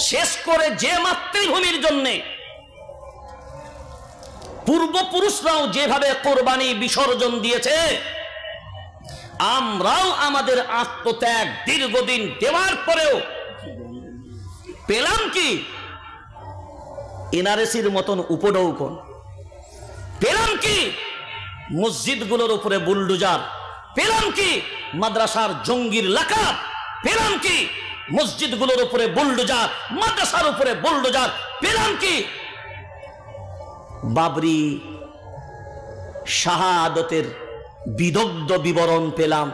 শেষ করে যে মাতৃভূমির জন্য পূর্বপুরুষরাও যেভাবে কোরবানি বিসর্জন দিয়েছে, আমরাও আমাদের আত্মত্যাগ দীর্ঘদিন দেওয়ার পরেও পেলাম কি এনআরসির মতন উপঢৌকন, পেলাম কি মসজিদগুলোর উপরে বুলডোজার, পেলাম কি মাদ্রাসার জঙ্গির লাকাব, পেলাম কি মসজিদগুলোর উপরে বুলডোজার, মাদ্রাসার উপরে বুলডোজার, পেলাম কি বাবরি শাহাদতের বিদগ্ধ বিবরণ পেলাম।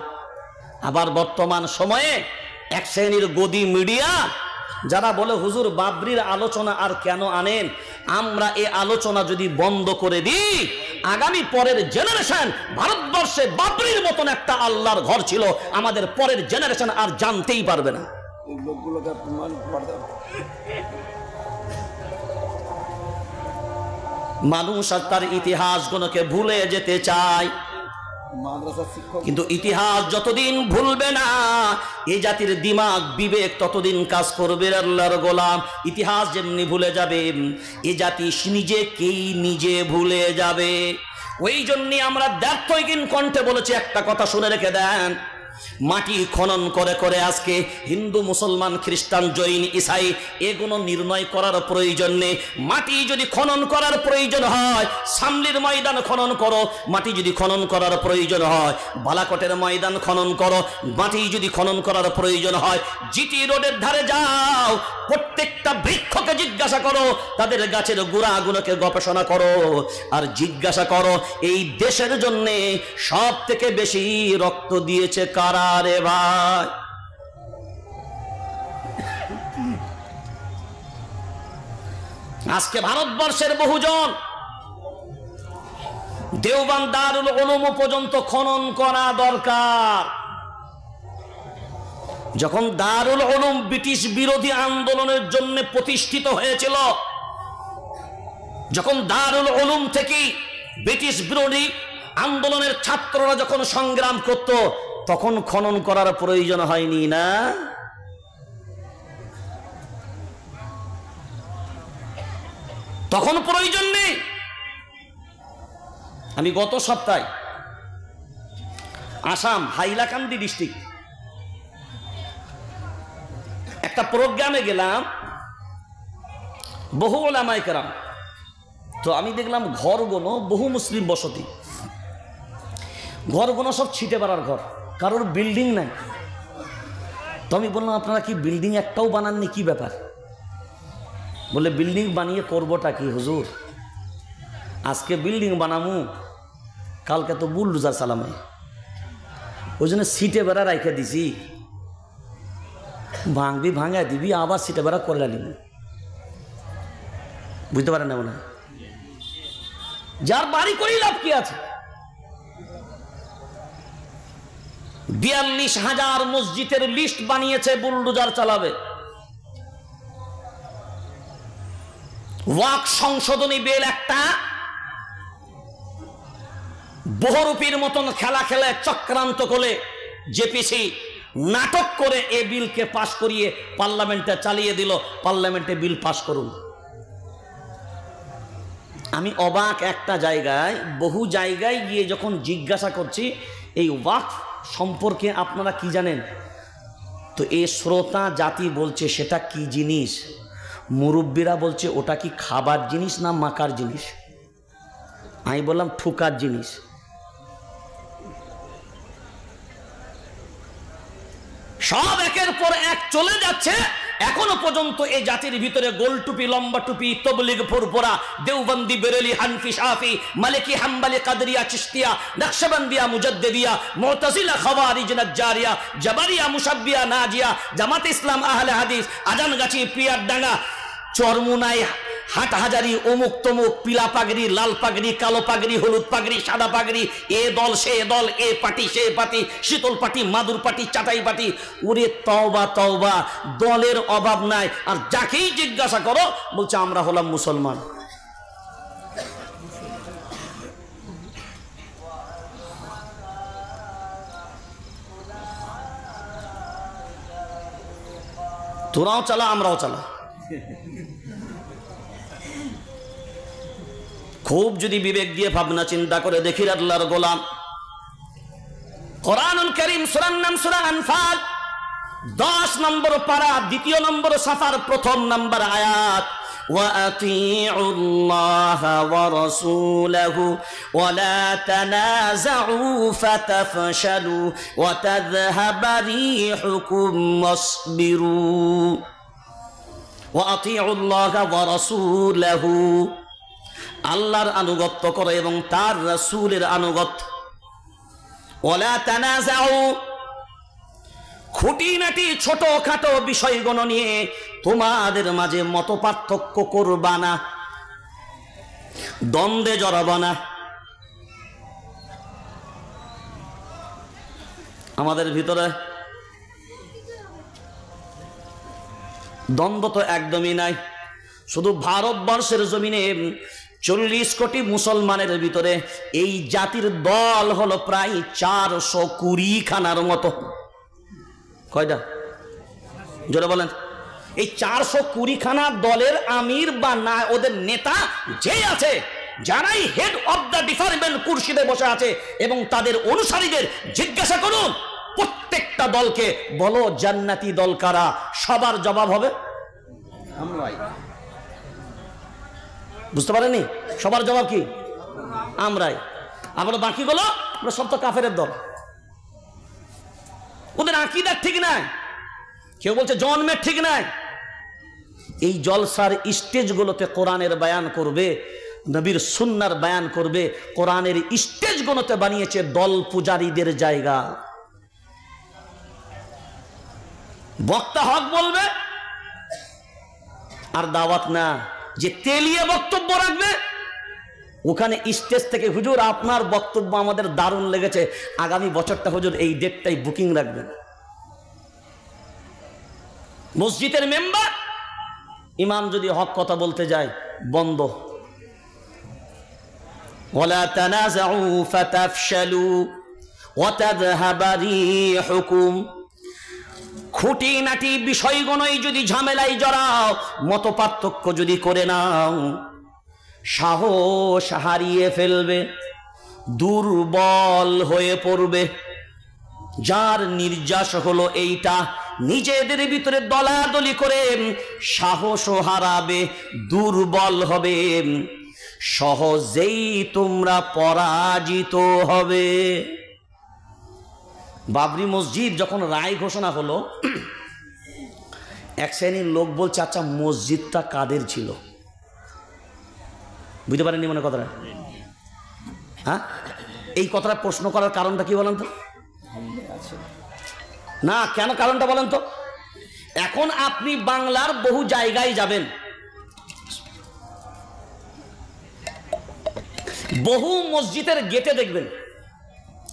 আবার বর্তমান সময়ে এক শ্রেণীর গদি মিডিয়া যারা বলে হুজুর বাবরির আলোচনা আর কেন আনেন, আমরা এই আলোচনা যদি বন্ধ করে দিই আগামী পরের জেনারেশন, ভারতবর্ষে বাবরির মতন একটা আল্লাহর ঘর ছিল, আমাদের পরের জেনারেশন আর জানতেই পারবে না। মানুষ আর তার ইতিহাসগুলোকে ভুলে যেতে চায়, কিন্তু ইতিহাস যতদিন ভুলবে না এই জাতির দিমাগ বিবেক ততদিন কাজ করবে। আল্লাহর গোলাম, ইতিহাস যেমনি ভুলে যাবে এই জাতি নিজেকেই নিজে ভুলে যাবে। ওই জন্য আমরা দ্ব্যর্থহীন কণ্ঠে বলেছি একটা কথা শুনে রেখে দেন, মাটি খনন করে করে আজকে হিন্দু মুসলমান খ্রিস্টান জৈন ইসাই এগুলো নির্ণয় করার প্রয়োজন নেই। মাটি যদি খনন করার প্রয়োজন হয় সামলির ময়দান খনন করো, মাটি যদি খনন করার প্রয়োজন হয় বালাকোটের ময়দান খনন করো, মাটি যদি খনন করার প্রয়োজন হয় জিটি রোডের ধারে যাও, প্রত্যেকটা বৃক্ষকে জিজ্ঞাসা করো, তাদের গাছের গোড়াগুলোকে গবেষণা করো, আর জিজ্ঞাসা করো এই দেশের জন্য সব থেকে বেশি রক্ত দিয়েছে কারা রে ভাই? আজকে ভারতবর্ষের বহুজন দেওবন্দ দারুল উলুম পর্যন্ত খনন করা দরকার। যখন দারুল উলুম ব্রিটিশ বিরোধী আন্দোলনের জন্য প্রতিষ্ঠিত হয়েছিল, যখন দারুল উলুম থেকে ব্রিটিশ বিরোধী আন্দোলনের ছাত্ররা যখন সংগ্রাম করত তখন খনন করার প্রয়োজন হয়নি না? তখন প্রয়োজন নেই। আমি গত সপ্তাহে আসাম হাইলাকান্দি ডিস্ট্রিক্ট একটা প্রোগ্রামে গেলাম, বহু ওলামায়ে কেরাম, তো আমি দেখলাম ঘরগুলো বহু মুসলিম বসতি, ঘরগুলো সব ছিটে বেড়ার ঘর, কারোর বিল্ডিং নাই। তো আমি বললাম আপনারা কি বিল্ডিং একটাও বানাননি, কি ব্যাপার? বলে বিল্ডিং বানিয়ে করবোটা কি হুজুর, আজকে বিল্ডিং বানামু কালকে তো বুলডোজার চালামে, ওই জন্য সিটে বেড়া রাইখে দিছি, ভাঙবি ভাঙা দিবি আবার সিটে বেড়া করে নিব। বুঝতে পারেন না মনে হয়? যার বাড়ি করেই লাভ কি আছে? 42,000 মসজিদের লিস্ট বানিয়েছে, বুলডোজার চালাবে। ওয়াক্ফ সংশোধনী বিল একটা বহুরূপীর মতন খেলা খেলে চক্রান্ত করে জেপিসি নাটক করে এ বিলকে পাশ করিয়ে পার্লামেন্টে চালিয়ে দিল, পার্লামেন্টে বিল পাশ করুন। আমি অবাক একটা জায়গায়, বহু জায়গায় গিয়ে যখন জিজ্ঞাসা করছি এই ওয়াক্ফ সম্পর্কে আপনারা কি জানেন, তো এই শ্রোতা জাতি বলছে সেটা কি জিনিস, মুরব্বীরা বলছে ওটা কি খাবার জিনিস না মাকার জিনিস। আমি বললাম ঠুকার জিনিস। সব একের পর এক চলে যাচ্ছে, এখনো পর্যন্ত এই জাতির ভিতরে গোল টুপি, লম্বা টুপি, তবলিগ, ফুরফুরা, দেওবন্দি, বেরেলি, হানফি, শাফি, মালিকি, হাম্বলি, কাদরিয়া, চিশতিয়া, নকশবন্দিয়া, মুজাদ্দিদিয়া, মুতাজিলা, খাওয়ারিজ, নাজ্জারিয়া, জাবারিয়া, মুশাব্বিয়া, নাজিয়া, জামাত ইসলাম, আহলে হাদিস, আজানগাছি, পিয়ারডাঙ্গা, চরমুনাই, হাটহাজারি, অমুক তমুক, পিলা পাগড়ি, লাল পাগড়ি, কালো পাগড়ি, হলুদ পাগড়ি, সাদা পাগড়ি, এ দল সে দল, এ পার্টি সে পার্টি, শীতল পার্টি, মাদুর পার্টি, চাটাই পার্টি। ওরে তওবা তওবা, দলের অভাব নাই। আর যাকেই জিজ্ঞাসা করো বলছে আমরা হলাম মুসলমান। তোরাও চালা আমরাও চালা। খুব যদি বিবেক দিয়ে ভাবনা চিন্তা করে দেখি আল্লাহর গোলাম, কোরআনুল কারীম সূরার নাম সূরা আনফাল 10 নম্বর পারা 2 নম্বর সাফার 1 নম্বর আয়াত, وَأَطِيعُوا اللَّهَ وَرَسُولَهُ وَلَا تَنَازَعُوا فَتَفْشَلُوا وَتَذْهَبَ رِيحُكُمْ وَاصْبِرُوا وَأَطِيعُوا اللَّهَ وَرَسُولَهُ, আল্লাহর আনুগত্য করো এবং তার রাসূলের আনুগত্য। ওয়ালা তানাজাউ, খুঁটিনাটি ছোটখাটো বিষয়গুলো নিয়ে তোমাদের মাঝে মত পার্থক্য করবা না, দ্বন্দ্বে জড়াবা না। আমাদের ভিতরে দ্বন্দ্ব তো একদমই নাই। শুধু ভারতবর্ষের জমিনে 40 কোটি মুসলমানের ভিতরে এই জাতির দল হলো প্রায় 420 খানার মতো। কয়টা জোরে বলেন? এই 420 খানার দলের আমির বা না ওদের নেতা যে আছে, যারাই হেড অফ দ্য ডিপার্টমেন্ট কুরসিতে বসে আছে এবং তাদের অনুসারীদের জিজ্ঞাসা করুন প্রত্যেকটা দলকে, বলো জান্নাতি দল কারা? সবার জবাব হবে আমরাই। বুঝতে পারেনি? সবার জবাব কি? আমরাই। আমরা বাকিগুলো আমরা সব তো কাফেরের দল। ওদের আকীদা ঠিক নাই, কেউ বলছে জন্মের ঠিক নাই। এই জলসার স্টেজগুলোতে কোরআনের বয়ান করবে, নবীর সুন্নাহর বয়ান করবে। কোরআনের স্টেজগুলোতে বানিয়েছে দল পূজারীদের জায়গা। বক্তা হক বলবে আর দাওয়াত না, যে তেলিয়ে বক্তব্য রাখবে ওখানে স্টেজ থেকে, হুজুর আপনার বক্তব্য আমাদের দারুণ লেগেছে, আগামী বছরটা হুজুর এই ডেটটাই বুকিং রাখবেন। মসজিদের মেম্বার ইমাম যদি হক কথা বলতে যায় বন্ধ। ওয়ালা তানাজাউ ফাতাফশালু ওয়া তাযহাবা রিহুকুম, খুঁটিনাটি বিষয়গুলোই যদি ঝামেলায় জড়াও, মত পার্থক্য যদি করে নাও, সাহস হারিয়ে ফেলবে, দুর্বল হয়ে পড়বে। যার নির্যাস হলো এইটা, নিজেদের ভিতরে দলাদলি করে সাহস হারাবে, দুর্বল হবে, সহজেই তোমরা পরাজিত হবে। বাবরি মসজিদ যখন রায় ঘোষণা হলো, এক শ্রেণীর লোক বলছে আচ্ছা মসজিদটা কাদের ছিল? বুঝতে পারেননি মনে কথাটা? হ্যাঁ, এই কথাটা প্রশ্ন করার কারণটা কি বলেন তো? না, কেন কারণটা বলেন তো? এখন আপনি বাংলার বহু জায়গায় যাবেন, বহু মসজিদের গেটে দেখবেন,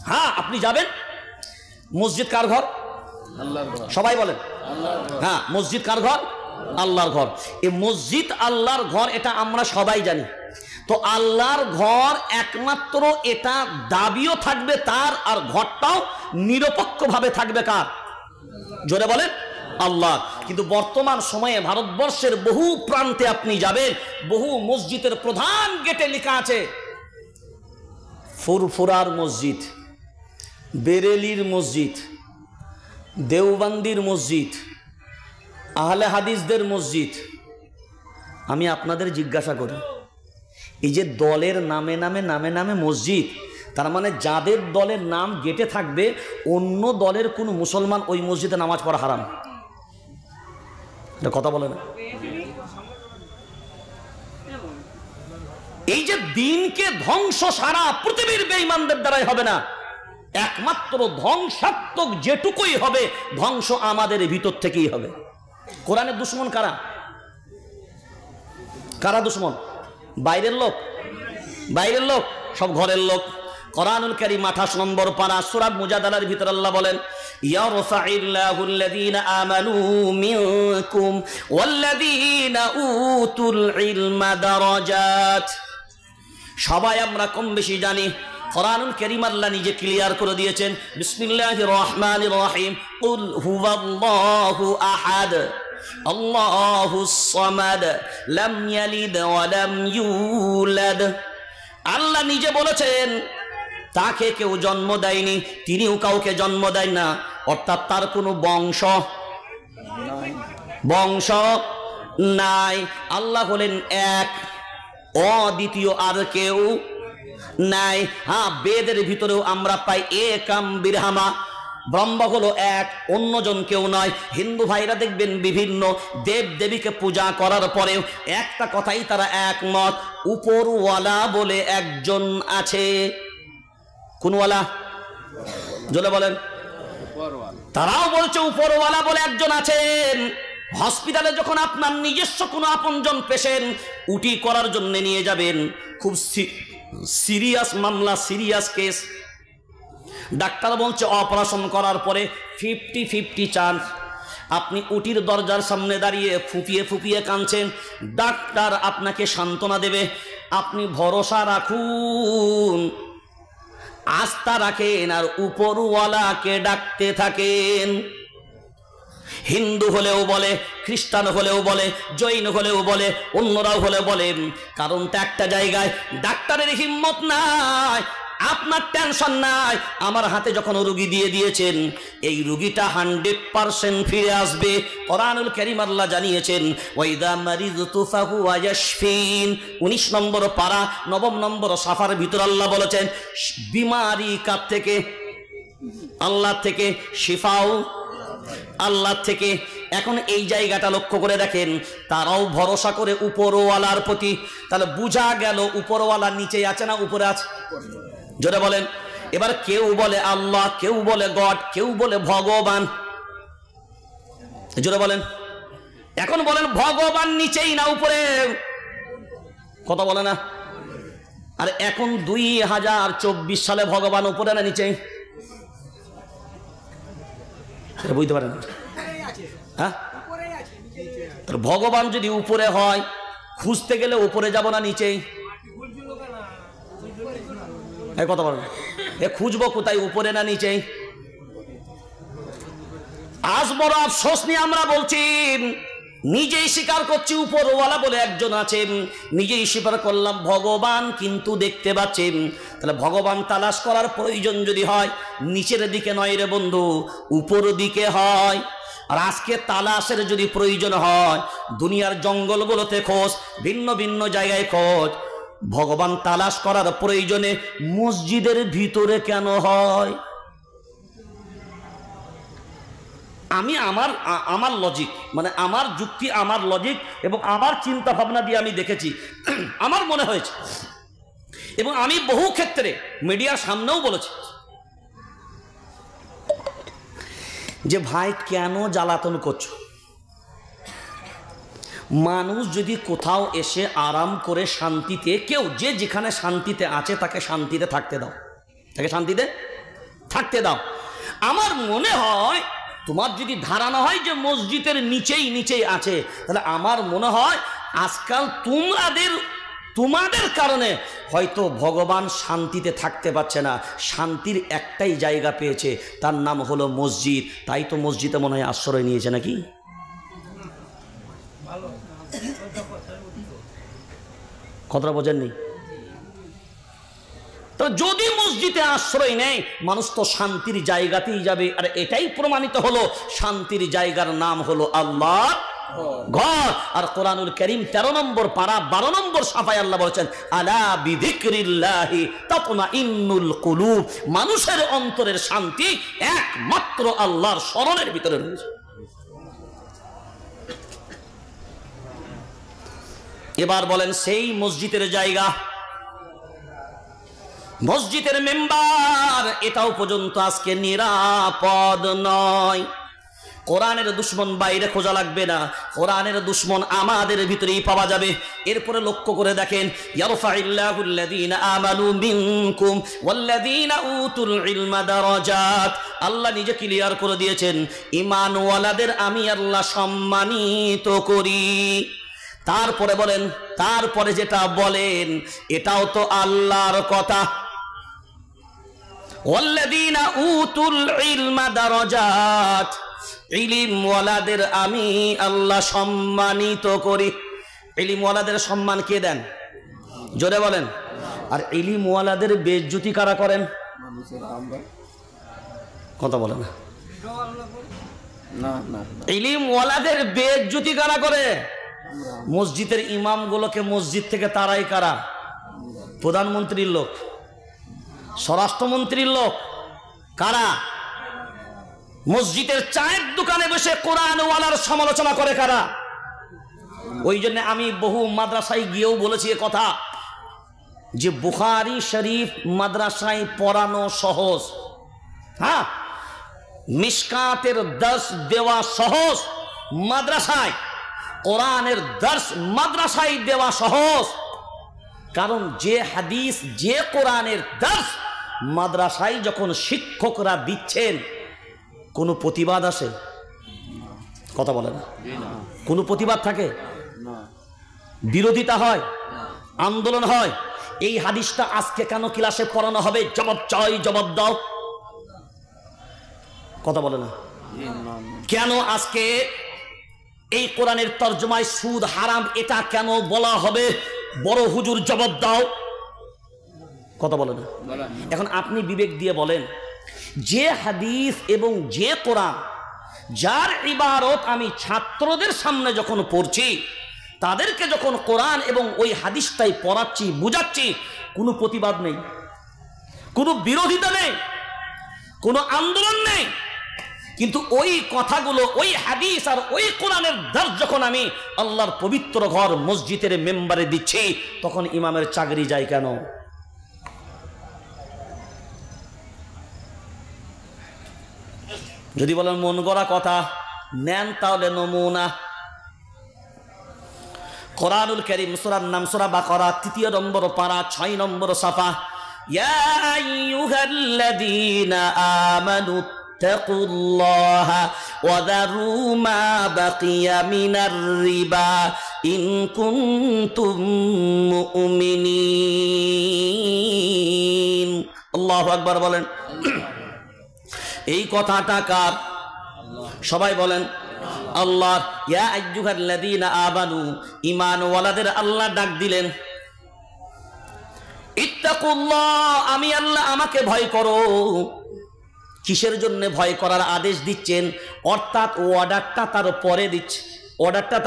হ্যাঁ আপনি যাবেন, মসজিদ কার ঘর? আল্লাহর ঘর। সবাই বলেন হ্যাঁ, মসজিদ কার ঘর? আল্লাহর ঘর। এই মসজিদ আল্লাহর ঘর এটা আমরা সবাই জানি। তো আল্লাহর ঘর একমাত্র এটা দাবিও থাকবে তার, আর ঘরটাও নিরপেক্ষভাবে থাকবে কার? জোরে বলেন আল্লাহ। কিন্তু বর্তমান সময়ে ভারতবর্ষের বহু প্রান্তে আপনি যাবেন, বহু মসজিদের প্রধান গেটে লেখা আছে ফুরফুরার মসজিদ, বেরেলির মসজিদ, দেওবন্দির মসজিদ, আহলে হাদিসদের মসজিদ। আমি আপনাদের জিজ্ঞাসা করি, এই যে দলের নামে নামে নামে নামে মসজিদ, তার মানে যাদের দলের নাম গেটে থাকবে অন্য দলের কোনো মুসলমান ওই মসজিদে নামাজ পড়া হারাম। এটা কথা বলে না? এই যে দিনকে ধ্বংস সারা পৃথিবীর বেঈমানদের দ্বারাই হবে না, একমাত্র ধ্বংসাত্মক যেটুকুই হবে, ধ্বংস আমাদের ভিতর থেকেই হবে। কোরআনের দুশমন কারা? কারা দুশমন? বাইরের লোক? বাইরের লোক? সব ঘরের লোক। কোরআনুল কারীম 28 নম্বর পারা সূরা মুজাদালার ভিতর আল্লাহ বলেন, ইয়ারফাইল্লাহুল্লাযীনা আমানু মিনকুম ওয়াল্লাযীনা উতুল ইলমা দারাজাত। সবাই আমরা কম বেশি জানি, কোরআনুল কারীম আল্লাহ নিজে ক্লিয়ার করে দিয়েছেন। বিসমিল্লাহির রহমানির রহিম, কুল হুয়াল্লাহু আহাদ আল্লাহুস সামাদ লাম ইয়ালিদ ওয়া লাম ইউলাদ। আল্লাহ নিজে বলেছেন তাকে কেউ জন্ম দেয়নি, তিনিও কাউকে জন্ম দেন না, অর্থাৎ তার কোনো বংশ নাই। আল্লাহ হলেন এক, অদ্বিতীয়, আর কেউ নাই। হ্যাঁ, বেদের ভিতরেও আমরা পাই একাম বিরহামা, ব্রহ্ম হলো এক, অন্যজন কেউ নয়। হিন্দু ভাইরা দেখবেন বিভিন্ন দেব দেবীকে পূজা করার পরেও একটা কথাই তারা একমত, উপরওয়ালা বলে একজন আছে। কোনওয়ালা? জোরে বলেন। তারাও বলছে উপরওয়ালা বলে একজন আছেন। হসপিটালে যখন আপনার নিজস্ব কোনো আপনজন পেশেন্ট উটি করার জন্য নিয়ে যাবেন, খুব সিরিয়াস মামলা, সিরিয়াস কেস, ডাক্তার বলছে অপারেশন করার পরে 50-50 চান্স। আপনি উটির দরজার সামনে দাঁড়িয়ে ফুপিয়ে ফুপিয়ে কাঁদছেন, ডাক্তার আপনাকে সান্ত্বনা দেবে, আপনি ভরসা রাখুন, আস্থা রাখেন, আর উপরওয়ালাকে ডাকতে থাকেন। হিন্দু হলেও বলে, খ্রিস্টান হলেও বলে, জৈন হলেও বলে, অন্যরাও হলে বলে। কারণটা একটা জায়গায়, ডাক্তারের হিম্মত নাই, আপনার টেনশন নাই, আমার হাতে যখন রোগী দিয়ে দিয়েছেন এই রোগীটা 100% ফিরে আসবে। কোরআনুল কারীম আল্লাহ জানিয়েছেন ওয়াইদা মারিযতু ফাহুয়া ইয়াশফিন, 19 নম্বর পারা 9 নম্বর সাফার ভিতর আল্লাহ বলেছেন বিমারি কার থেকে? আল্লাহ থেকে, শিফাও আল্লাহ থেকে। এখন এই জায়গাটা লক্ষ্য করে দেখেন, তারাও ভরসা করে উপরওয়ালার প্রতি, তাহলে বুঝা গেল উপরওয়ালা নিচে আছে না উপরে আছে? জোরে বলেন। এবার কেউ বলে আল্লাহ, কেউ বলে গড, কেউ বলে ভগবান। জোরে বলেন। এখন বলেন ভগবান নিচেই না উপরে? কথা বলে না। আর এখন 2024 সালে ভগবান উপরে না নিচে? বুঝতে পারেন? হ্যাঁ, ভগবান যদি উপরে হয়, খুঁজতে গেলে উপরে যাব না নিচেই? কথা বলেন, খুঁজবো কোথায়, উপরে না নিচেই? আজ বড় আফসোস নিয়ে আমরা বলছি, নিজেই স্বীকার করছি উপরওয়ালা বলে একজন আছেন, নিজেই স্বীকার করলাম ভগবান কিন্তু দেখতে পাচ্ছেন। তাহলে ভগবান তালাশ করার প্রয়োজন যদি হয় নিচের দিকে নয় রে বন্ধু, উপর দিকে হয়। আর আজকে তালাশের যদি প্রয়োজন হয় দুনিয়ার জঙ্গলগুলোতে খোঁজ, ভিন্ন ভিন্ন জায়গায় খোঁজ, ভগবান তালাশ করার প্রয়োজনে মসজিদের ভিতরে কেন হয়? আমি আমার লজিক, মানে আমার যুক্তি, আমার লজিক এবং আমার চিন্তা ভাবনা দিয়ে আমি দেখেছি, আমার মনে হয়েছে, এবং আমি বহু ক্ষেত্রে মিডিয়ার সামনেও বলেছি যে ভাই কেন জ্বালাতন করছো? মানুষ যদি কোথাও এসে আরাম করে শান্তিতে, কেউ যে যেখানে শান্তিতে আছে তাকে শান্তিতে থাকতে দাও, তাকে শান্তিতে থাকতে দাও। আমার মনে হয় তোমার যদি ধারণা হয় যে মসজিদের নিচেই আছে, তাহলে আমার মনে হয় আজকাল তোমাদের কারণে হয়তো ভগবান শান্তিতে থাকতে পারছে না, শান্তির একটাই জায়গা পেয়েছে, তার নাম হলো মসজিদ। তাই তো মসজিদে মনে হয় আশ্রয় নিয়েছে নাকি? কথাটা বোঝেননি? তো যদি মসজিদে আশ্রয় নেয় মানুষ তো শান্তির জায়গাতেই যাবে। আর এটাই প্রমাণিত হলো শান্তির জায়গার নাম হলো আল্লাহ ঘর। আর কোরআনুল কারীম 13 নম্বর পারা 12 নম্বর সাফায় আল্লাহ বলেছেন আলা বিযিকরিল্লাহি তাতমাইন্নুল কুলুব, মানুষের অন্তরের শান্তি একমাত্র আল্লাহর স্মরণের ভিতরে রয়েছে। এবার বলেন সেই মসজিদের জায়গা, মসজিদের মেম্বার, এটাও পর্যন্ত আজকে নিরাপদ নয়। কোরআনের দুশ্মন বাইরে খোঁজা লাগবে না, কোরআনের দুশ্মন আমাদের ভিতরেই পাওয়া যাবে। এরপরে লক্ষ্য করে দেখেন ইয়ারফাইল্লাহুল্লাযীনা আমানু মিনকুম ওয়াল্লাযীনা উতুল ইলমা দারাজাত। আল্লাহ নিজে ক্লিয়ার করে দিয়েছেন ঈমানওয়ালাদের আমি আল্লাহ সম্মানিত করি। তারপরে বলেন, তারপরে যেটা বলেন এটাও তো আল্লাহর কথা, ওয়াল্লাযীনা উতুল ইলমা দারাজাত। ইলিমওয়ালাদের আমি আল্লাহ সম্মানিত করি। ইলিমওয়ালাদের সম্মান কে দেন? জোরে বলেন। আর ইলিমওয়ালাদের বেইজ্জতি কারা করেন? কথা বলে না। ইলিমওয়ালাদের বেইজ্জতি কারা করে? মসজিদের ইমামগুলোকে মসজিদ থেকে তারাই কারা? প্রধানমন্ত্রীর লোক, স্বরাষ্ট্রমন্ত্রীর লোক, কারা? মসজিদের চায়ের দোকানে বসে কোরআনওয়ালার সমালোচনা করে কারা? ওই জন্য আমি বহু মাদ্রাসায় গিয়েও বলেছি এ কথা, যে বুখারী শরীফ মাদ্রাসায় পড়ানো সহজ, হ্যাঁ, মিশকাতের দর্স দেওয়া সহজ মাদ্রাসায়, কোরআনের দর্স মাদ্রাসায় দেওয়া সহজ। কারণ যে হাদিস, যে কোরআনের দর্স মাদ্রাসায় যখন শিক্ষকরা দিচ্ছেন, কোনো প্রতিবাদ আসে? কথা বলে না। কোনো প্রতিবাদ থাকে? বিরোধিতা হয়, আন্দোলন হয়। এই হাদিসটা আজকে কেন ক্লাসে পড়ানো হবে? জবাব চাই, জবাব দাও। কথা বলে না। কেন আজকে এই কোরআনের তর্জমায় সুদ হারাম এটা কেন বলা হবে? বড় হুজুর জবাব দাও। কথা বলে না। এখন আপনি বিবেক দিয়ে বলেন, যে হাদিস এবং যে কোরআন, যার ইবারত আমি ছাত্রদের সামনে যখন পড়ছি, তাদেরকে যখন কোরআন এবং ওই হাদিসটাই পড়াচ্ছি, বুঝাচ্ছি, কোনো প্রতিবাদ নেই, কোনো বিরোধিতা নেই, কোনো আন্দোলন নেই। কিন্তু ওই কথাগুলো, ওই হাদিস আর ওই কোরআনের দর্স যখন আমি আল্লাহর পবিত্র ঘর মসজিদের মেম্বারে দিচ্ছি, তখন ইমামের চাকরি যায় কেন? যদি বলেন মন গড়া কথা নেন, তাহলে নমুনা কোরআনুল কারীম সূরার নাম সূরা বাকারা ৩ নম্বর পারা ৬ নম্বর সাফা। ইয়া আইয়ুহাল্লাযীনা আমানু তাকুল্লাহা ওয়া যারু মা বাকিয়া মিনার রিবা ইন কুনতুম মুমিনিন। আল্লাহু আকবার বলেন। এই কথাটা কার? সবাই বলেন আল্লাহ। ইয়া আইয়ুহাল্লাযীনা আমানু, ঈমানওয়ালাদের আল্লাহ ডাক দিলেন। ইত্তাকুল্লাহ, আমি আল্লাহ, আমাকে ভয় করো। কিসের জন্য ভয় করার আদেশ দিচ্ছেন? অর্থাৎ অর্ডারটা তার পরে দিচ্ছে, অর্ডারটা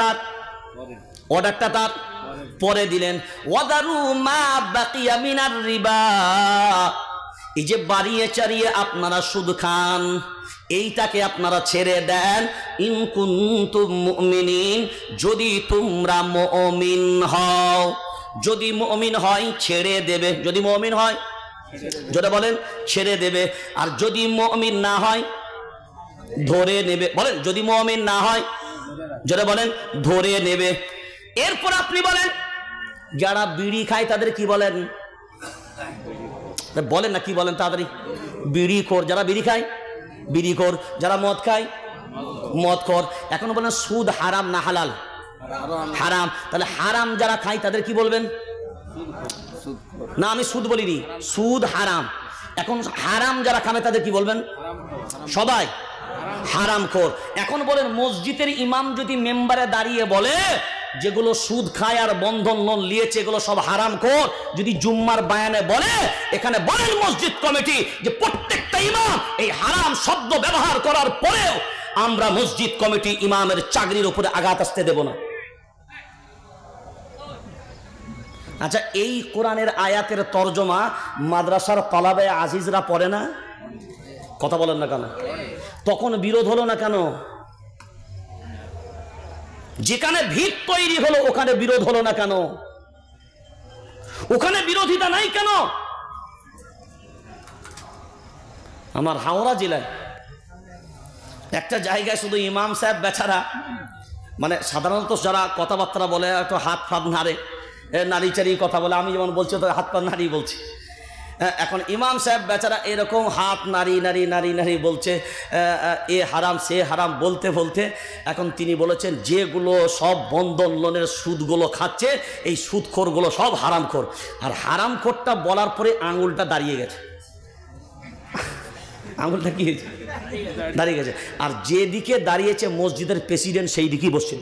তার পরে দিলেন। ওয়াদারু মা বাকিয়া মিনার রিবা, এই যে বাড়িয়ে চারিয়ে আপনারা সুদ খান, এইটাকে আপনারা ছেড়ে দেন। ইন কুনতুম মুমিনিন, যদি তোমরা মুমিন হও। যদি মুমিন হয় ছেড়ে দেবে, যদি মুমিন হয় যেটা বলেন ছেড়ে দেবে। আর যদি মুমিন না হয় ধরে নেবে। বলেন যদি মুমিন না হয় যেটা বলেন ধরে নেবে। এরপর আপনি বলেন যারা বিড়ি খায় তাদের কি বলেন? বলেন না, কি বলেন তাড়াতাড়ি? বিড়িখোর। যারা বিড়ি খায় বিড়িখোর, যারা মদ খায় মদখোর। এখন বলেন সুদ হারাম না হালাল? হারাম। তাহলে হারাম যারা খায় তাদের কি বলবেন? না, আমি সুদ বলিনি, সুদ হারাম। এখন হারাম যারা খাবে তাদের কি বলবেন? সবাই হারামখোর। এখন বলেন মসজিদের ইমাম যদি মেম্বারে দাঁড়িয়ে বলে যেগুলো সুদ খায় আর বন্ধন লোন নিয়েছে এগুলো সব হারামখোর, যদি জুম্মার বায়ানে বলে, এখানে বলেন মসজিদ কমিটি যে প্রত্যেকটা ইমাম এই হারাম শব্দ ব্যবহার করার পরেও আমরা মসজিদ কমিটি ইমামের চাকরির উপরে আঘাত আসতে দেব না। আচ্ছা, এই কোরআনের আয়াতের তর্জমা মাদ্রাসার তলাবে আজিজরা পড়ে না? কথা বলেন না কেন? তখন বিরোধ হলো না কেন? যেখানে ভিত তৈরি হলো ওখানে বিরোধ হলো না কেন? ওখানে বিরোধিতা নাই কেন? আমার হাওড়া জেলায় একটা জায়গায় শুধু ইমাম সাহেব বেচারা, মানে সাধারণত যারা কথাবার্তা বলে একটু হাত ফাত নাড়ে, নারীচারি কথা বলে, আমি যেমন বলছি তো হাত পা নাড়ি বলছি। এখন ইমাম সাহেব বেচারা এরকম হাত নাড়ি নাড়ি নাড়ি নাড়ি বলছে এ হারাম সে হারাম বলতে বলতে এখন তিনি বলেছেন যেগুলো সব বন্ধন লোনের সুদগুলো খাচ্ছে এই সুদখোরগুলো সব হারামখোর। আর হারামখোরটা বলার পরে আঙুলটা দাঁড়িয়ে গেছে। আঙুলটা কি হয়েছে? দাঁড়িয়ে গেছে। আর যেদিকে দাঁড়িয়েছে মসজিদের প্রেসিডেন্ট সেই দিকেই বসছিল।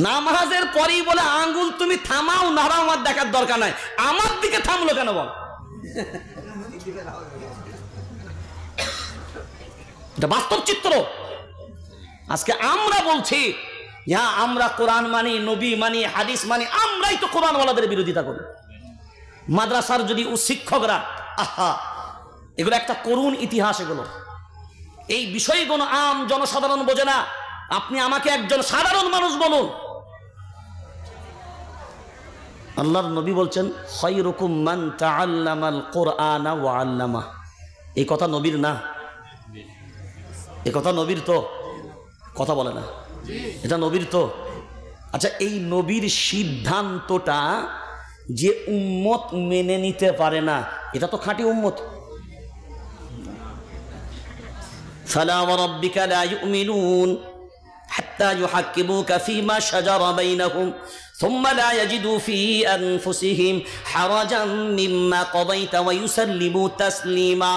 নামাজের পরেই বলে আঙ্গুল তুমি থামাও নাড়াও, আমার দেখার দরকার নাই, আমার দিকে থামলো কেন বল? এটা বাস্তব চিত্র। আজকে আমরা বলছি হ্যাঁ আমরা কোরআন মানি, নবী মানি, হাদিস মানি, আমরাই তো কোরআনওয়ালাদের বিরোধিতা করি। মাদ্রাসার যদি শিক্ষকরা, আহা এগুলো একটা করুণ ইতিহাস। এগুলো এই বিষয়গুলো আম জনসাধারণ বোঝে না। আপনি আমাকে একজন সাধারণ মানুষ বলুন। আল্লাহর নবী বলছেন খায়রুকুম মান তাআল্লামাল কুরআনা ওয়া আল্লামা। এই কথা নবীর না, এই কথা নবীর তো? কথা বলে না, এটা নবীর তো। আচ্ছা এই নবীর সিদ্ধান্তটা যে উম্মত মেনে নিতে পারে না, এটা তো খাঁটি উম্মত। ফালা ওয়া রাব্বিকা লা ইউমিনুন হাত্তা ইউহাক্কিমুকা ফীমা শাজারা বাইনাহুম সুম্মা লা ইয়াজিদু ফী আনফুসিহিম হারাজাম মিম্মা কাদাইতা ওয়া ইউসাল্লিমু তাসলিমা।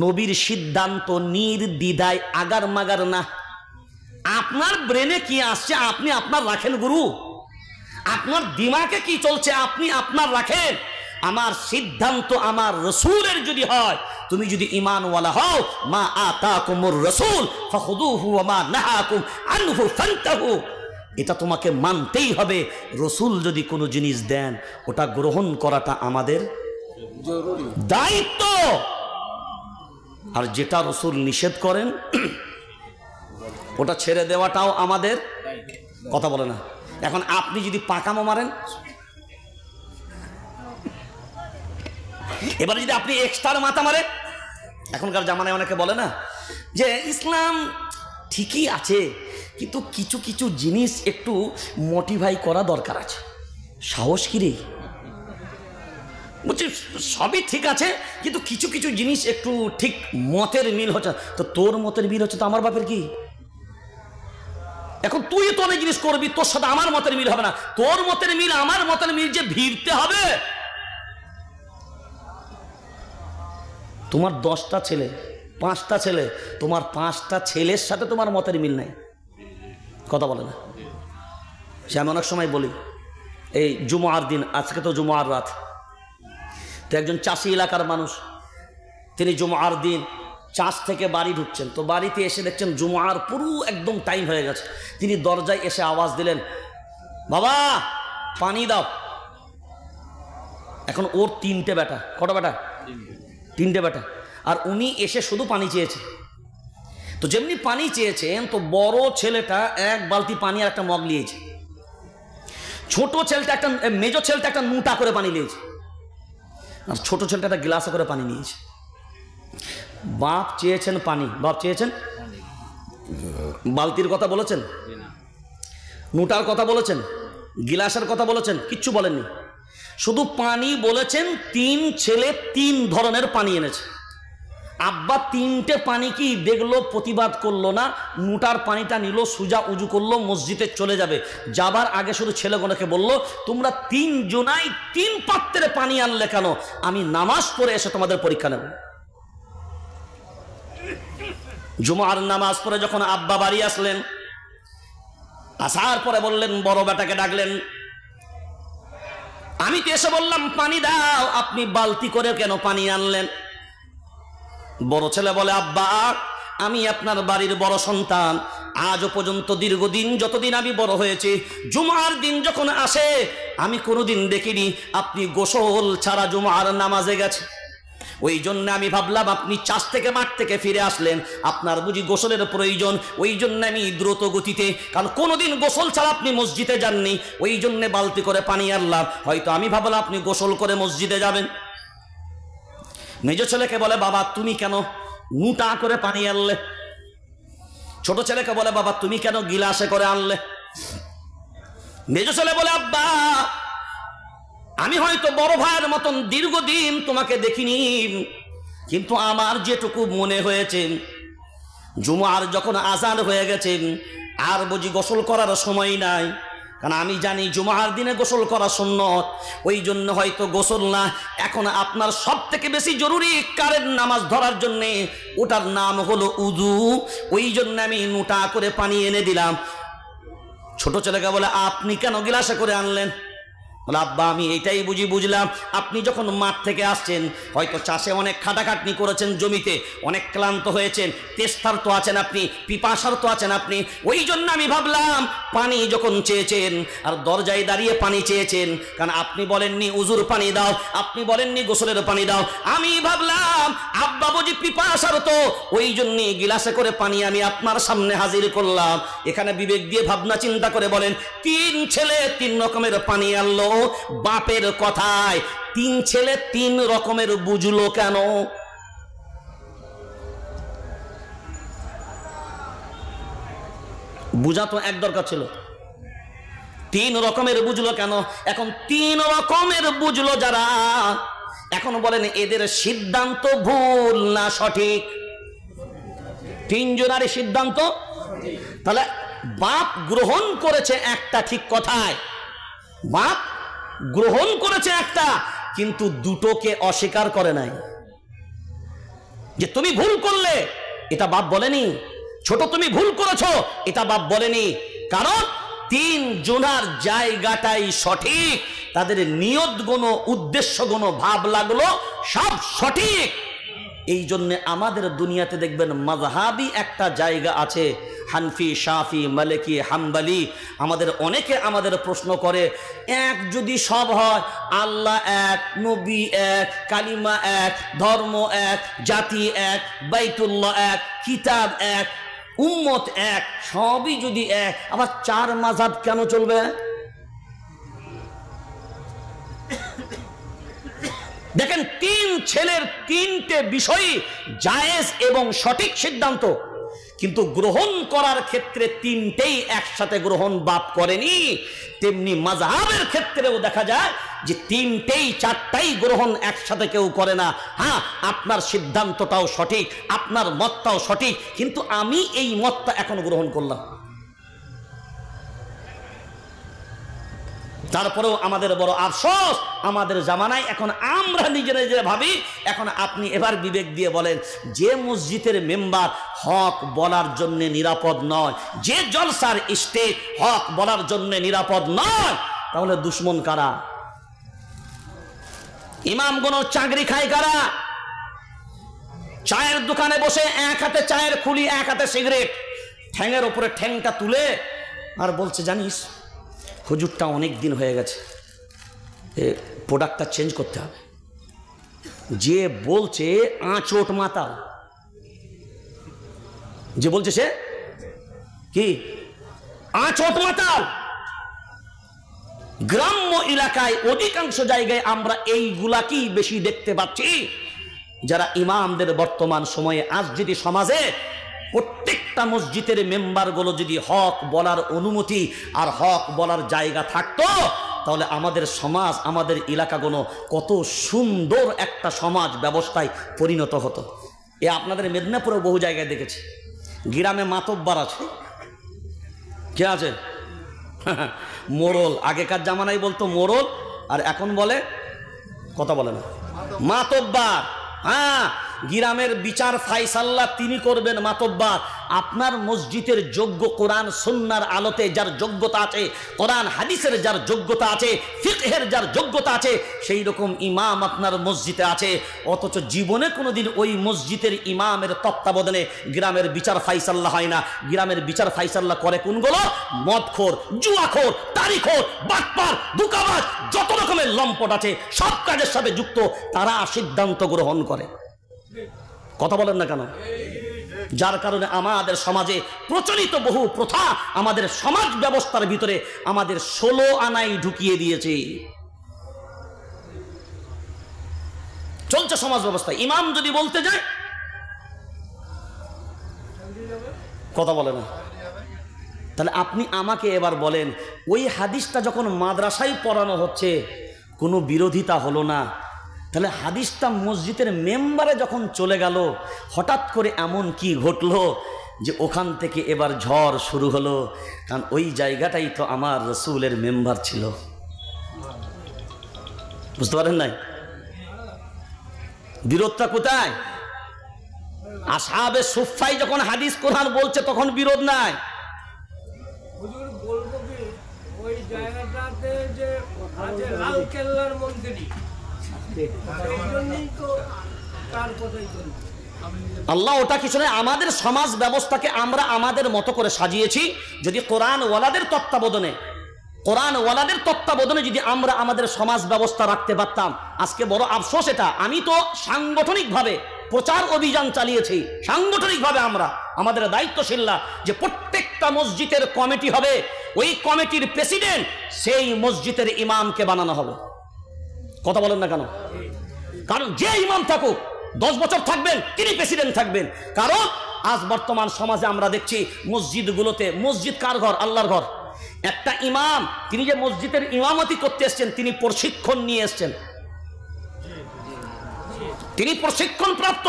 নবীর সিদ্ধান্ত নির্দ্বিধায়, আগার মাগার না। আপনার ব্রেনে কি আসছে আপনি আপনার রাখেন গুরু, আপনার দিমাগে কি চলছে আপনি আপনার রাখেন। আমার সিদ্ধান্ত আমার রসুলের যদি হয়, তুমি যদি ঈমানওয়ালা হও, মা আতাকুমুর রাসূল ফাখুযুহু ওয়া মা নাহাকুম আনহু ফান্তাহু, এটা তোমাকে মানতেই হবে। রসুল যদি কোনো জিনিস দেন ওটা গ্রহণ করাটা আমাদের দায়িত্ব। আর যেটা রসুল নিষেধ করেন ওটা ছেড়ে দেওয়াটাও আমাদের। কথা বলে না। এখন আপনি যদি পাকামো মারেন, এবারে যদি আপনি এক্সট্রার মাথা মারেন, এখনকার জামানায় অনেকে বলে না যে ইসলাম ঠিকই আছে কিন্তু কিছু কিছু জিনিস একটু মডিফাই করা দরকার আছে। সাহস কি রে? বলছি সবই ঠিক আছে কিন্তু কিছু কিছু জিনিস একটু ঠিক মতের মিল হচ্ছে। তো তোর মতের মিল হচ্ছে তো আমার বাপের কি? এখন তুই তো অনেক জিনিস করবি, তোর সাথে আমার মতের মিল হবে না। তোর মতের মিল আমার মতের মিল যে ভিড়তে হবে। তোমার 10টা ছেলে, 5টা ছেলে, তোমার 5টা ছেলের সাথে তোমার মতের মিল নাই। কথা বলে না। সে আমি অনেক সময় বলি, এই জুমার দিন, আজকে তো জুমার রাত, তো একজন চাষি এলাকার মানুষ, তিনি জুমার দিন চাষ থেকে বাড়ি ঢুকছেন। তো বাড়িতে এসে দেখছেন জুমার পুরো একদম টাইম হয়ে গেছে। তিনি দরজায় এসে আওয়াজ দিলেন, বাবা পানি দাও। এখন ওর 3টে বেটা। কটা বেটা? 3টে বেটা। আর উনি এসে শুধু পানি চেয়েছে। তো যেমনি পানি চেয়েছেন তো বড় ছেলেটা 1 বালতি পানি আর একটা মগ নিয়েছে, ছোট ছেলেটা একটা, মেজো ছেলেটা একটা নুটা করে পানি নিয়েছে, আর ছোট ছেলেটা একটা গ্লাসে করে পানি নিয়েছে। বাপ চেয়েছেন পানি, বাপ চেয়েছেন, বালতির কথা বলেছেন, নুটার কথা বলেছেন, গিলাসের কথা বলেছেন, কিচ্ছু বলেননি। শুধু পানি বলেছেন। 3 ছেলে 3 ধরনের পানি এনেছে। আব্বা 3টে পানি কি দেখলো, প্রতিবাদ করলো না, নুটার পানিটা নিল, সুজা উজু করলো, মসজিদে চলে যাবে। যাবার আগে শুধু ছেলেগুলোকে বলল, তোমরা 3 জনাই 3 পাত্রে পানি আনলে কেন? আমি নামাজ পড়ে এসে তোমাদের পরীক্ষা নেব। জুমার নামাজ পড়ে যখন আব্বা বাড়ি আসলেন, আসার পরে বললেন, বড় বেটাকে ডাকলেন, আমি তো এসে বললাম পানি দাও, আপনি বালতি করে কেন পানি আনলেন? বড় ছেলে বলে, আব্বা আমি আপনার বাড়ির বড় সন্তান, আজও পর্যন্ত দীর্ঘদিন যতদিন আমি বড় হয়েছি, জুমার দিন যখন আসে আমি কোনোদিন দেখিনি আপনি গোসল ছাড়া জুমার নামাজে গেছে। ওই জন্য আমি ভাবলাম আপনি চাষ থেকে মাঠ থেকে ফিরে আসলেন, আপনার বুঝি গোসলের প্রয়োজন, ওই জন্য আমি দ্রুত গতিতে, কারণ কোনোদিন গোসল ছাড়া আপনি মসজিদে যাননি, ওই জন্য বালতি করে পানি আনলাম, হয়তো আমি ভাবলাম আপনি গোসল করে মসজিদে যাবেন। মেজ ছেলেকে বলে, বাবা তুমি কেন নুটা করে পানি আনলে? ছোট ছেলেকে বলে, বাবা তুমি কেন গিলাসে করে আনলে? মেজ ছেলে বলে, আব্বা আমি হয়তো বড় ভাইয়ের মতন দীর্ঘদিন তোমাকে দেখিনি, কিন্তু আমার যেটুকু মনে হয়েছে জুমার যখন আজান হয়ে গেছে আর বুঝি গোসল করার সময় নাই, কারণ আমি জানি জুমার দিনে গোসল করা সুন্নত, ওই জন্য হয়তো গোসল না, এখন আপনার সব থেকে বেশি জরুরি কারেন্ট নামাজ ধরার জন্যে, ওটার নাম হলো উযু। ওই জন্য আমি নোটা করে পানি এনে দিলাম। ছোট ছেলেকে বলে, আপনি কেন গিলাসে করে আনলেন? বলে, আব্বা আমি এইটাই বুঝলাম, আপনি যখন মাঠ থেকে আসছেন, হয়তো চাষে অনেক খাটাখাটনি করেছেন, জমিতে অনেক ক্লান্ত হয়েছেন, তেষ্টার তো আছেন আপনি, পিপাসার তো আছেন আপনি, ওই জন্য আমি ভাবলাম পানি যখন চেয়েছেন আর দরজায় দাঁড়িয়ে পানি চেয়েছেন, কারণ আপনি বলেননি উজুর পানি দাও, আপনি বলেননি গোসলের পানি দাও, আমি ভাবলাম আব্বা বুঝি পিপাসার, তো ওই জন্য গিলাসে করে পানি আমি আপনার সামনে হাজির করলাম। এখানে বিবেক দিয়ে ভাবনা চিন্তা করে বলেন, 3 ছেলে 3 রকমের পানি আনলো, বাপের কথায় 3 ছেলে 3 রকমের বুঝলো কেন? বুঝা তো এক দরকার ছিল, 3 রকমের বুঝলো কেন? এখন 3 রকমের বুঝলো যারা, এখন বলেন এদের সিদ্ধান্ত ভুল না সঠিক? 3 জনারই সিদ্ধান্ত। তাহলে বাপ গ্রহণ করেছে একটা ঠিক কথায়, বাপ গ্রহণ করেছে একটা, কিন্তু দুটোকে অস্বীকার করে নাই। যে তুমি ভুল করলে এটা বাপ বলেনি, ছোট তুমি ভুল করেছো এটা বাপ বলেনি, কারণ 3 জনার জায়গাটাই সঠিক, তাদের নিয়ত গুণ, উদ্দেশ্য গুণ, ভাব লাগলো সব সঠিক। এই জন্য আমাদের দুনিয়াতে দেখবেন মাযহাবি একটা জায়গা আছে, হানফি, শাফি, মালিকি, হাম্বলি। আমাদের অনেকে আমাদের প্রশ্ন করে, এক যদি সব হয়, আল্লাহ এক, নবী এক, কালিমা এক, ধর্ম এক, জাতি এক, বাইতুল্লাহ এক, কিতাব এক, উম্মত এক, সবই যদি এক, আবার 4 মাযহাব কেন চলবে? দেখেন 3 ছেলের 3টে বিষয় জায়েজ এবং সঠিক সিদ্ধান্ত, কিন্তু গ্রহণ করার ক্ষেত্রে 3টেই একসাথে গ্রহণ বাপ করেনি। তেমনি মাযহাবের ক্ষেত্রেও দেখা যায় যে 3টেই 4টাই গ্রহণ একসাথে কেউ করে না। হ্যাঁ, আপনার সিদ্ধান্তটাও সঠিক, আপনার মতটাও সঠিক, কিন্তু আমি এই মতটা এখন গ্রহণ করলাম। তারপরেও আমাদের বড় আফসোস, আমাদের জামানায় এখন আমরা নিজেরা নিজেরা ভাবি। এখন আপনি এবার বিবেক দিয়ে বলেন, যে মসজিদের মেম্বার হক বলার জন্য নিরাপদ নয়, যে জলসার স্টেজ হক বলার জন্য নিরাপদ নয়, তাহলে দুশ্মন কারা? ইমামগণ চাকরি খায় কারা? চায়ের দোকানে বসে এক হাতে চায়ের খুলি, এক হাতে সিগারেট, ঠ্যাঙের উপরে ঠ্যাংটা তুলে আর বলছে, জানিস হুজুরটা অনেক দিন হয়ে গেছে, প্রোডাক্টটা চেঞ্জ করতে হবে। যে বলছে আঁচোট মাতাল, যে বলছে সে কি আঁচোট মাতাল। গ্রাম্য এলাকায় অধিকাংশ জায়গায় আমরা এইগুলাকেই বেশি দেখতে পাচ্ছি, যারা ইমামদের বর্তমান সময়ে আজ যদি সমাজে প্রত্যেকটা মসজিদের মেম্বারগুলো যদি হক বলার অনুমতি আর হক বলার জায়গা থাকতো, তাহলে আমাদের সমাজ, আমাদের এলাকাগুলো কত সুন্দর একটা সমাজ ব্যবস্থায় পরিণত হতো। এ আপনাদের মেদিনীপুরে বহু জায়গায় দেখেছি, গ্রামে মাতব্বার আছে। কে আছে? মোড়ল। আগেকার জামানায় বলতো মোড়ল, আর এখন বলে, কথা বলে না, মাতব্বার। হ্যাঁ, গ্রামের বিচার ফাইসাল্লা তিনি করবেন মাতব্বার। আপনার মসজিদের যোগ্য, কোরআন সুন্নাহর আলোতে যার যোগ্যতা আছে, কোরআন হাদিসের যার যোগ্যতা আছে, ফিকহের যার যোগ্যতা আছে, সেই রকম ইমাম আপনার মসজিদে আছে, অথচ জীবনে কোনোদিন ওই মসজিদের ইমামের তত্ত্বাবধানে গ্রামের বিচার ফাইসাল্লা হয় না। গ্রামের বিচার ফাইসাল্লা করে কোনগুলো? মদখোর, জুয়াখোর, তারিখোর, বাটপার, ধোঁকাবাজ, যত রকমের লম্পট আছে সব কাজের সাথে যুক্ত, তারা সিদ্ধান্ত গ্রহণ করে। কথা বলেন না কেন? যার কারণে আমাদের সমাজে প্রচলিত বহু প্রথা আমাদের সমাজ ব্যবস্থার ভিতরে আমাদের 16 আনাই ঢুকিয়ে দিয়েছে। চলছে সমাজ ব্যবস্থা। ইমাম যদি বলতে যায়, কথা বলে না। তাহলে আপনি আমাকে এবার বলেন, ওই হাদিসটা যখন মাদ্রাসায় পড়ানো হচ্ছে, কোনো বিরোধিতা হলো না, তাহলে হাদিসটা মসজিদের মেম্বারে যখন চলে গেল, হঠাৎ করে এমন কি ঘটলো যে ওখান থেকে এবার ঝড় শুরু হলো, কারণ ওই জায়গাটাই তো আমার রসুলের মেম্বার ছিল। বুঝতে পারেন নাই বিরোধটা কোথায়? আসহাবে সুফফাই যখন হাদিস কোরআন বলছে তখন বিরোধ নাই। হুজুর বলবো কি ওই জায়গাটাতে যে আছে লাল কেল্লার মন্দির, সেই জন্যই তো তার কথাই চলছে। আল্লাহ ওটা কিছু নয়, আমাদের সমাজ ব্যবস্থাকে আমরা আমাদের মতো করে সাজিয়েছি। যদি কোরআন ওয়ালাদের তত্ত্বাবধানে যদি আমরা আমাদের সমাজ ব্যবস্থা রাখতে পারতাম, আজকে বড় আফসোস এটা। আমি তো সাংগঠনিকভাবে প্রচার অভিযান চালিয়েছি, সাংগঠনিকভাবে আমাদের দায়িত্বশীলরা যে প্রত্যেকটা মসজিদের কমিটি হবে, ওই কমিটির প্রেসিডেন্ট সেই মসজিদের ইমামকে বানানো হবে। কথা বলেন না কেন? কারণ যে ইমাম থাকুক 10 বছর থাকবেন, তিনি প্রেসিডেন্ট থাকবেন। কারণ আজ বর্তমান সমাজে আমরা দেখছি মসজিদগুলোতে, মসজিদ কার ঘর? আল্লাহর ঘর। একটা ইমাম, তিনি যে মসজিদের ইমামতি করতে এসছেন, তিনি প্রশিক্ষণ নিয়ে এসছেন, তিনি প্রশিক্ষণ প্রাপ্ত।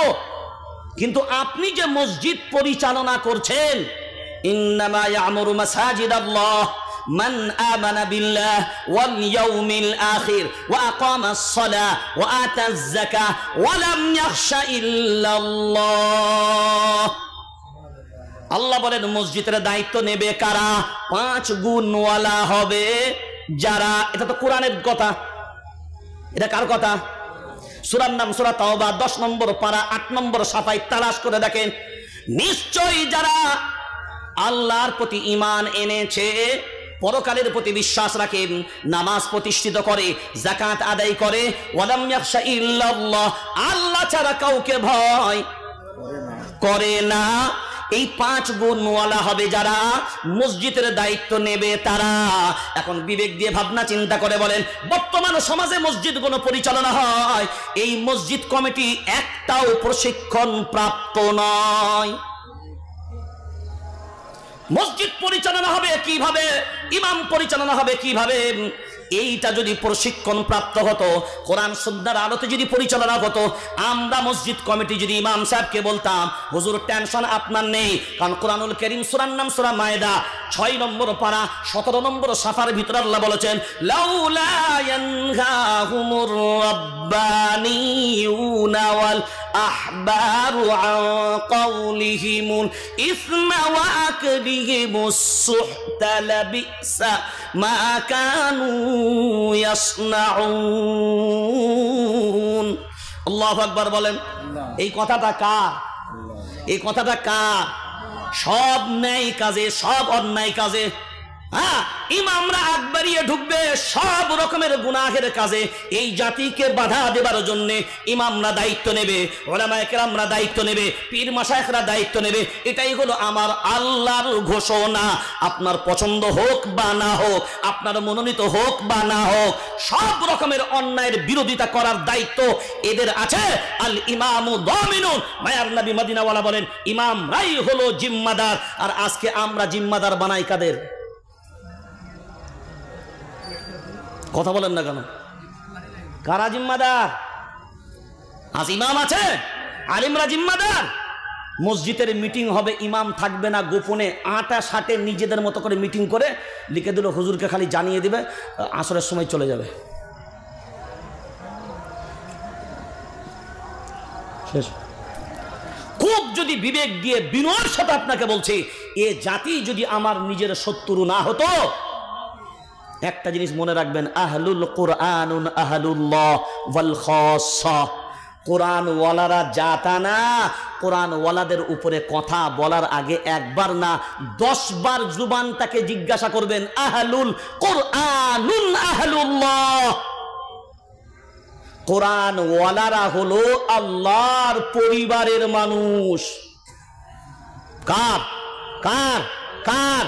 কিন্তু আপনি যে মসজিদ পরিচালনা করছেন, ইন্নামা ইয়ামুরু মাসাজিদাল্লাহ মান আমানা বিল্লাহ ওয়াল ইয়াউমিল আখির ওয়া আকামাস সালাহ ওয়া আতাজ যাকাহ ওয়া লাম ইয়াখশা ইল্লাল্লাহ। আল্লাহ বলেন মসজিদের দায়িত্ব নেবে কারা? 5 গুণওয়ালা হবে যারা। এটা তো কোরআনের কথা, এটা কার কথা? সূরার নাম সূরা তাওবা 10 নম্বর পারা 8 নম্বর সাফায় তালাশ করে দেখেন। নিশ্চয়ই যারা আল্লাহর প্রতি ঈমান এনেছে, পরকালের প্রতি বিশ্বাস রাখে, নামাজ প্রতিষ্ঠিত করে, যাকাত আদায় করে, ওয়ালাম ইয়াখশা ইল্লাল্লাহ, আল্লাহ ছাড়া কাউকে ভয় করে না, এই 5 গুণওয়ালা হবে যারা মসজিদের দায়িত্ব নেবে তারা। এখন বিবেক দিয়ে ভাবনা চিন্তা করে বলেন, বর্তমান সমাজে মসজিদগুলো পরিচালনা হয়, এই মসজিদ কমিটি একটাও প্রশিক্ষণ প্রাপ্ত নয়। মসজিদ পরিচালনা হবে কিভাবে? ইমাম পরিচালনা হবে কিভাবে? এইটা যদি প্রশিক্ষণ প্রাপ্ত হতো, কোরআন সুন্নাহর আলোতে যদি পরিচালনা হতো, আমরা মসজিদ কমিটি যদি ইমাম সাহেবকে বলতাম, হুজুর টেনশন আপনার নেই, কারণ কোরআনুল কারীম সূরার নাম সূরা মায়েদা 6 নম্বর পারা 17 নম্বর সাফার ভিতরে আল্লাহ বলেছেন, লাউলা ইয়ানহাহুমুর রাব্বানিয়ুনা ওয়াল আহবারু আন কাউলিহিমুল ইসমা ওয়া আকলিহিমুস সুহতা লাবিসা মা কানু ইয়াসনাউন। আল্লাহু আকবার বলেন। এই কথাটা কার? এই কথাটা কার? সব ন্যায় কাজে, সব অন্যায় কাজে ইমামরা আগ বাড়িয়ে ঢুকবে, সব রকমের গুনাহের কাজে এই জাতিকে বাধা দেবার জন্য ইমামরা দায়িত্ব নেবে, উলামায়ে কেরামরা দায়িত্ব নেবে, পীর মাশায়েখরা দায়িত্ব নেবে। এটাই হলো আমার আল্লাহর ঘোষণা। আপনার পছন্দ হোক বা না হোক, আপনার মনোনীত হোক বা না হোক, সব রকমের অন্যায়ের বিরোধিতা করার দায়িত্ব এদের আছে। আল ইমামু দামিনুন, মায়ার নবী মদিনাওয়ালা বলেন ইমামরাই হলো জিম্মাদার। আর আজকে আমরা জিম্মাদার বানাই কাদের? কথা বলেন না কেন? কারা জিম্মাদার? আজ ইমাম আছে, আলিমরা জিম্মাদার। মসজিদের মিটিং হবে, ইমাম থাকবে না, গোপনে আটা সাটে নিজেদের মতো করে মিটিং করে লিখে দিল, হুজুরকে খালি জানিয়ে দিবে, আসরের সময় চলে যাবে, শেষ। খুব যদি বিবেক দিয়ে বিনয়ের সাথে আপনাকে বলছি, এ জাতি যদি আমার নিজের শত্রু না হতো, একটা জিনিস মনে রাখবেন, আহলুল কুরআনুন আহলুল্লাহ ওয়াল খাসসা। কোরআন ওয়ালারা জাতা না, কোরআন ওয়ালাদের উপরে কথা বলার আগে একবার না 10 বার জুবানটাকে জিজ্ঞাসা করবেন, আহলুল কুরআনুন আহলুল্লাহ। কোরআন ওয়ালারা হলো আল্লাহর পরিবারের মানুষ। কার কার কার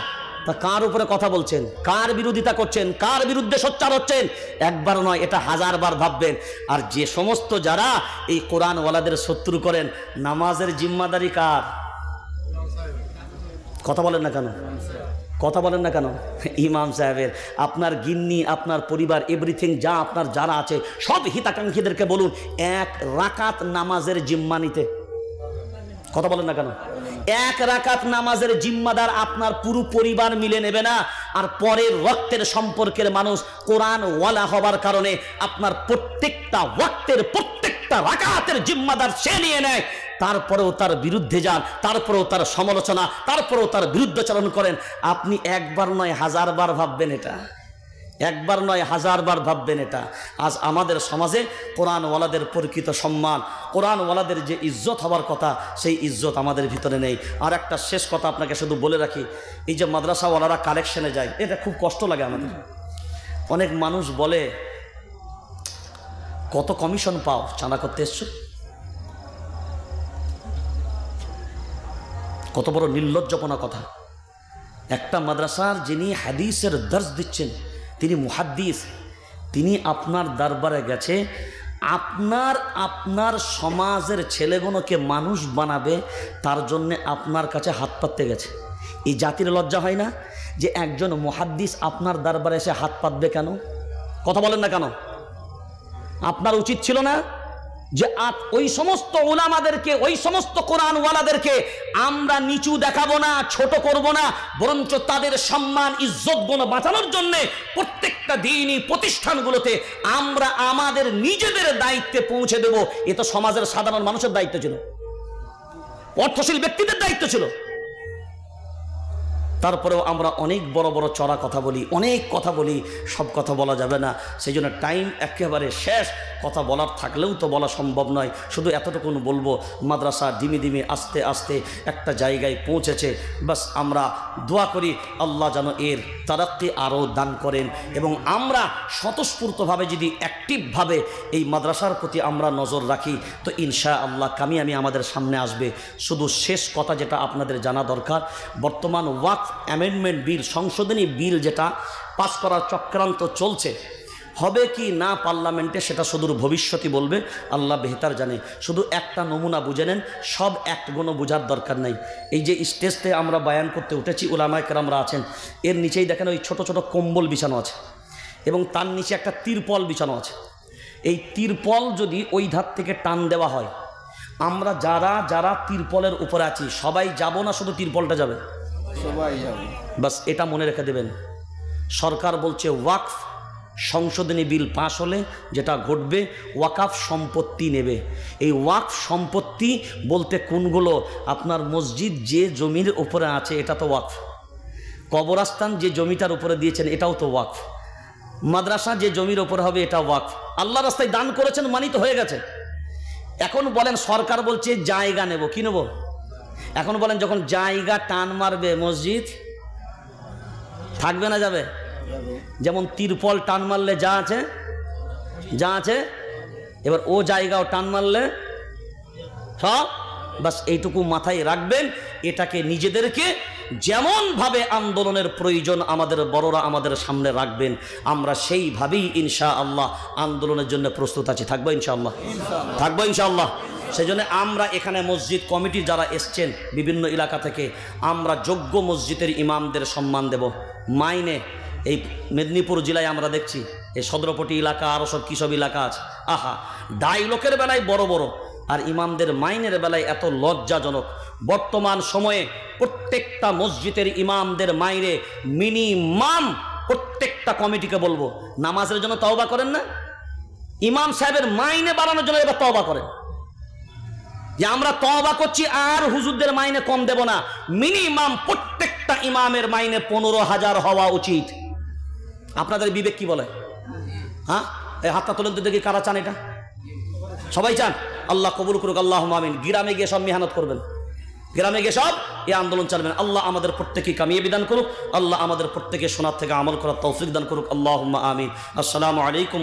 কার উপরে কথা বলছেন? কার বিরোধিতা করছেন? কার বিরুদ্ধে সোচ্চার হচ্ছেন? একবার নয়, এটা 1000 বার ভাববেন। আর যে সমস্ত যারা এই কোরআন ওয়ালাদের শত্রু করেন, নামাজের জিম্মাদারি কার? কথা বলেন না কেন? কথা বলেন না কেন? ইমাম সাহেবের। আপনার গিন্নি, আপনার পরিবার, এভরিথিং যা আপনার যারা আছে সব হিতাকাঙ্ক্ষীদেরকে বলুন 1 রাকাত নামাজের জিম্মা নিতে। কথা বলেন না কেন? এক রাকাত নামাজের জিম্মাদার আপনার পুরো পরিবার মিলে নেবে না, আর পরের ওয়াক্তের সম্পর্কের মানুষ কোরআন ওয়ালা হবার কারণে আপনার প্রত্যেকটা ওয়াক্তের প্রত্যেকটা রাকাতের জিম্মাদার সে নিয়ে নেয়, তারপরেও তার বিরুদ্ধে যান, তারপরেও তার সমালোচনা, তারপরেও তার বিরুদ্ধাচরণ করেন। আপনি একবার নয় হাজারবার ভাববেন এটা, একবার নয় হাজারবার ভাববেন এটা। আজ আমাদের সমাজে কোরআনওয়ালাদের প্রকৃত সম্মান, কোরআনওয়ালাদের যে ইজ্জত হওয়ার কথা সেই ইজ্জত আমাদের ভিতরে নেই। আর একটা শেষ কথা আপনাকে শুধু বলে রাখি, এই যে মাদ্রাসাওয়ালারা কালেকশনে যায়, এটা খুব কষ্ট লাগে আমাদের। অনেক মানুষ বলে কত কমিশন পাও চাঁদা করতে এসছো? কত বড় নির্লজ্জপনা কথা। একটা মাদ্রাসার যিনি হাদিসের দর্স দিচ্ছেন, তিনি মুহাদ্দিস, তিনি আপনার দরবারে গেছে আপনার সমাজের ছেলেগুলোকে মানুষ বানাবে, তার জন্যে আপনার কাছে হাত পাততে গেছে। এই জাতির লজ্জা হয় না যে একজন মুহাদ্দিস আপনার দরবারে এসে হাত পাতবে? কেন কথা বলেন না কেন? আপনার উচিত ছিল না যে ওই সমস্ত উলামাদেরকে, ওই সমস্ত কোরআনওয়ালাদেরকে আমরা নিচু দেখাবো না, ছোট করব না, বরঞ্চ তাদের সম্মান ইজ্জত গুণ বাঁচানোর জন্য প্রত্যেকটা দিনই প্রতিষ্ঠানগুলোতে আমরা আমাদের নিজেদের দায়িত্বে পৌঁছে দেব। এ তো সমাজের সাধারণ মানুষের দায়িত্ব ছিল, অর্থশীল ব্যক্তিদের দায়িত্ব ছিল। তারপরেও আমরা অনেক বড় বড় চড়া কথা বলি, অনেক কথা বলি, সব কথা বলা যাবে না, সেই জন্য টাইম একেবারে শেষ। কথা বলার থাকলেও তো বলা সম্ভব নয়, শুধু এতটুকুন বলবো, মাদ্রাসা দিমি দিমি আস্তে আস্তে একটা জায়গায় পৌঁছেছে। বাস আমরা দোয়া করি আল্লাহ যেন এর তারাক্কি আরও দান করেন, এবং আমরা স্বতঃস্ফূর্তভাবে যদি অ্যাক্টিভভাবে এই মাদ্রাসার প্রতি আমরা নজর রাখি তো ইনশাআল্লাহ কামিয়াবি আমাদের সামনে আসবে। শুধু শেষ কথা যেটা আপনাদের জানা দরকার, বর্তমান ওয়াকফ অ্যামেন্ডমেন্ট বিল, সংশোধনী বিল যেটা পাস করার চক্রান্ত চলছে, হবে কি না পার্লামেন্টে সেটা সুদূর ভবিষ্যৎই বলবে, আল্লাহ বেহতার জানে। শুধু একটা নমুনা বুঝে নেন, সব একগুলো বোঝার দরকার নাই। এই যে স্টেজতে আমরা বায়ান করতে উঠেছি, উলামায়ে কেরামরা আছেন, এর নিচেই দেখেন ওই ছোট ছোট কম্বল বিছানো আছে এবং তার নিচে একটা তিরপল বিছানো আছে। এই তিরপল যদি ওই ধার থেকে টান দেওয়া হয়, আমরা যারা যারা তিরপলের উপরে আছি সবাই যাব না, শুধু তিরপলটা যাবে? সবাই যাবে। বাস এটা মনে রেখে দেবেন। সরকার বলছে ওয়াকফ সংশোধনী বিল পাশ হলে যেটা ঘটবে, ওয়াকফ সম্পত্তি নেবে। এই ওয়াকফ সম্পত্তি বলতে কোনগুলো? আপনার মসজিদ যে জমির উপরে আছে এটা তো ওয়াকফ, কবরস্থান যে জমিটার উপরে দিয়েছেন এটাও তো ওয়াকফ, মাদ্রাসা যে জমির উপরে হবে এটা ওয়াকফ। আল্লাহ রাস্তায় দান করেছেন মানিত হয়ে গেছে। এখন বলেন সরকার বলছে জায়গা নেব, কি নেব? এখন বলেন যখন জায়গা টান মারবে মসজিদ থাকবে না যাবে? যেমন তিরপল টান মারলে যা আছে, এবার ও জায়গাও টান মারলে সব। বাস এইটুকু মাথায় রাখবেন। এটাকে নিজেদেরকে যেমনভাবে আন্দোলনের প্রয়োজন আমাদের বড়রা আমাদের সামনে রাখবেন, আমরা সেইভাবেই ইনশাআল্লাহ আন্দোলনের জন্য প্রস্তুত আছি। থাকবো ইনশাআল্লাহ, থাকবো ইনশাআল্লাহ। সেই জন্য আমরা এখানে মসজিদ কমিটি যারা এসছেন বিভিন্ন এলাকা থেকে, আমরা যোগ্য মসজিদের ইমামদের সম্মান দেব। মাইনে এই মেদিনীপুর জেলায় আমরা দেখছি এই সদরপটি এলাকা আরও সব কী সব এলাকা আছে, আহা ডায়লগের বেলায় বড় বড়, আর ইমামদের মাইনের বেলায় এত লজ্জাজনক। বর্তমান সময়ে প্রত্যেকটা মসজিদের ইমামদের মাইনে মিনিমাম, প্রত্যেকটা কমিটিকে বলবো নামাজের জন্য তওবা করেন না, ইমাম সাহেবের মাইনে বাড়ানোর জন্য এবার তওবা করেন যে আমরা তওবা করছি আর হুজুরদের মাইনে কম দেব না। মিনিমাম প্রত্যেকটা ইমামের মাইনে 15,000 হওয়া উচিত। আপনাদের বিবেক কি বলে? হ্যাঁ, এই হাতটা তুলেন তো দেখি কারা চান এটা? সবাই চান? আল্লাহ কবুল করুক, আল্লাহুম্মা আমিন। গ্রামে গিয়ে সব মেহনত করবেন, গ্রামে গিয়ে সব এই আন্দোলন চালাবেন। আল্লাহ আমাদের প্রত্যেককে কামিয়াবি দান করুক, আল্লাহ আমাদের প্রত্যেকে শোনার থেকে আমল করার তৌফিক দান করুক, আল্লাহুম্মা আমিন। আসসালামু আলাইকুম।